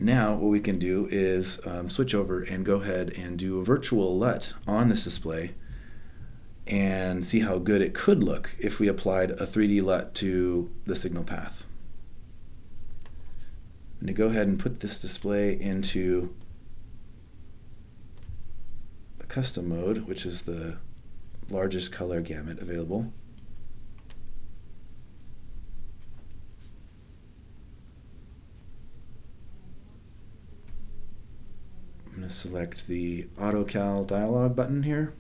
Now what we can do is switch over and go ahead and do a virtual LUT on this display and see how good it could look if we applied a 3D LUT to the signal path. I'm going to go ahead and put this display into the custom mode, which is the largest color gamut available. I'm going to select the AutoCal dialog button here.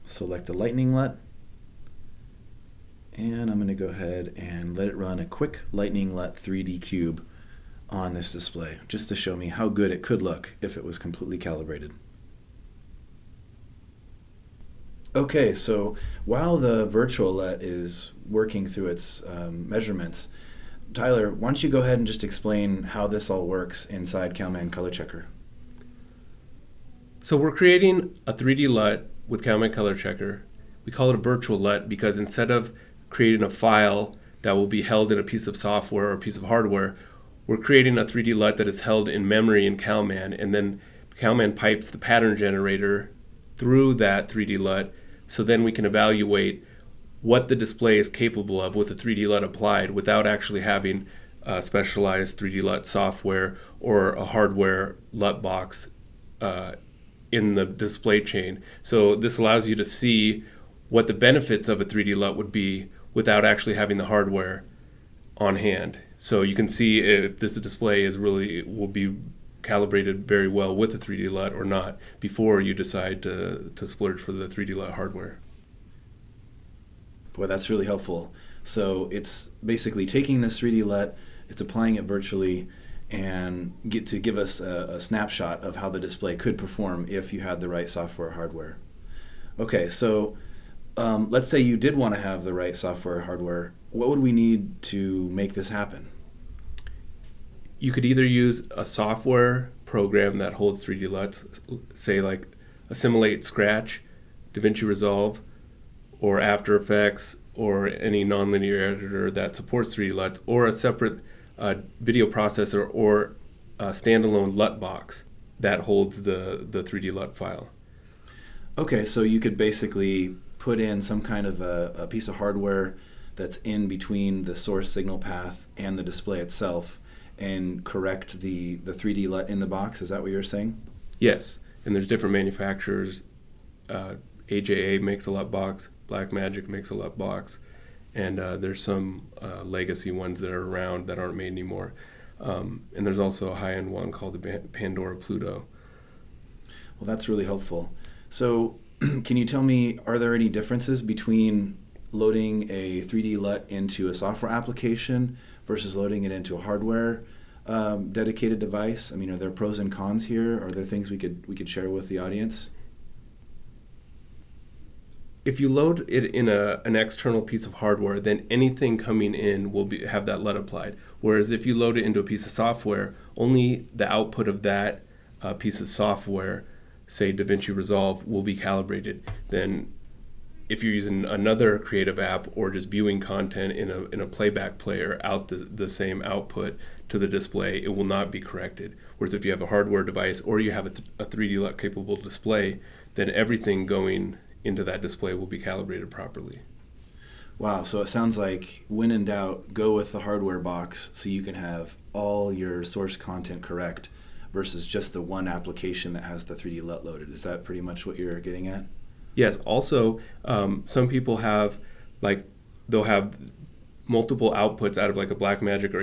Select a lightning LUT. And I'm going to go ahead and let it run a quick lightning LUT 3D cube on this display, just to show me how good it could look if it was completely calibrated. Okay, so while the virtual LUT is working through its measurements, Tyler, why don't you go ahead and just explain how this all works inside CalMAN ColorChecker? So we're creating a 3D LUT with CalMAN ColorChecker. We call it a virtual LUT because instead of creating a file that will be held in a piece of software or a piece of hardware, we're creating a 3D LUT that is held in memory in CalMAN, and then CalMAN pipes the pattern generator through that 3D LUT, so then we can evaluate what the display is capable of with a 3D LUT applied without actually having specialized 3D LUT software or a hardware LUT box in the display chain. So this allows you to see what the benefits of a 3D LUT would be without actually having the hardware on hand. So you can see if this display will be calibrated very well with a 3D LUT or not before you decide to splurge for the 3D LUT hardware. Boy, that's really helpful. So it's basically taking this 3D LUT, it's applying it virtually, and get to give us a snapshot of how the display could perform if you had the right software or hardware. Okay, so let's say you did want to have the right software or hardware. What would we need to make this happen? You could either use a software program that holds 3D LUTs, say like Assimilate Scratch, DaVinci Resolve, or After Effects, or any nonlinear editor that supports 3D LUTs, or a separate video processor or a standalone LUT box that holds the 3D LUT file. Okay, so you could basically put in some kind of a piece of hardware that's in between the source signal path and the display itself and correct the 3D LUT in the box. Is that what you're saying? Yes, and there's different manufacturers. AJA makes a LUT box, Blackmagic makes a LUT box, and there's some legacy ones that are around that aren't made anymore. And there's also a high-end one called the Pandora Pluto. Well, that's really helpful. So can you tell me, are there any differences between loading a 3D LUT into a software application versus loading it into a hardware dedicated device? I mean, are there pros and cons here? Are there things we could share with the audience? If you load it in an external piece of hardware, then anything coming in will have that LUT applied. Whereas if you load it into a piece of software, only the output of that piece of software, say DaVinci Resolve, will be calibrated. Then if you're using another creative app or just viewing content in a playback player out the same output to the display, it will not be corrected. Whereas if you have a hardware device or you have a 3D LUT capable display, then everything going into that display will be calibrated properly. Wow, so it sounds like when in doubt, go with the hardware box so you can have all your source content correct versus just the one application that has the 3D LUT loaded. Is that pretty much what you're getting at? Yes, also some people they'll have multiple outputs out of like a Blackmagic or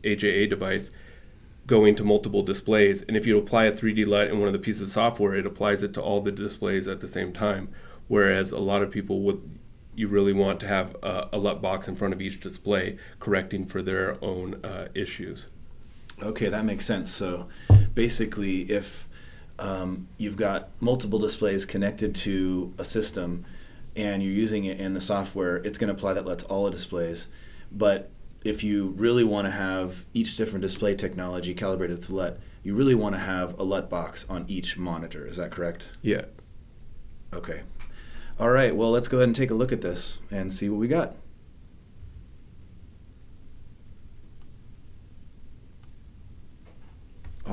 AJA device going to multiple displays, and if you apply a 3D LUT in one of the pieces of software, it applies it to all the displays at the same time. Whereas a lot of people you really want to have a LUT box in front of each display correcting for their own issues. Okay, that makes sense. So basically, if you've got multiple displays connected to a system and you're using it in the software, it's going to apply that LUT to all the displays. But if you really want to have each different display technology calibrated to LUT, you really want to have a LUT box on each monitor. Is that correct? Yeah. Okay. All right, well, let's go ahead and take a look at this and see what we got.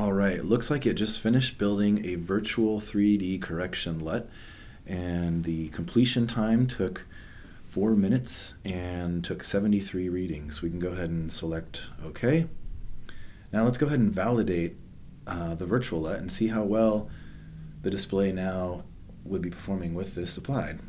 All right, it looks like it just finished building a virtual 3D correction LUT, and the completion time took 4 minutes and took 73 readings. We can go ahead and select OK. Now let's go ahead and validate the virtual LUT and see how well the display now would be performing with this applied.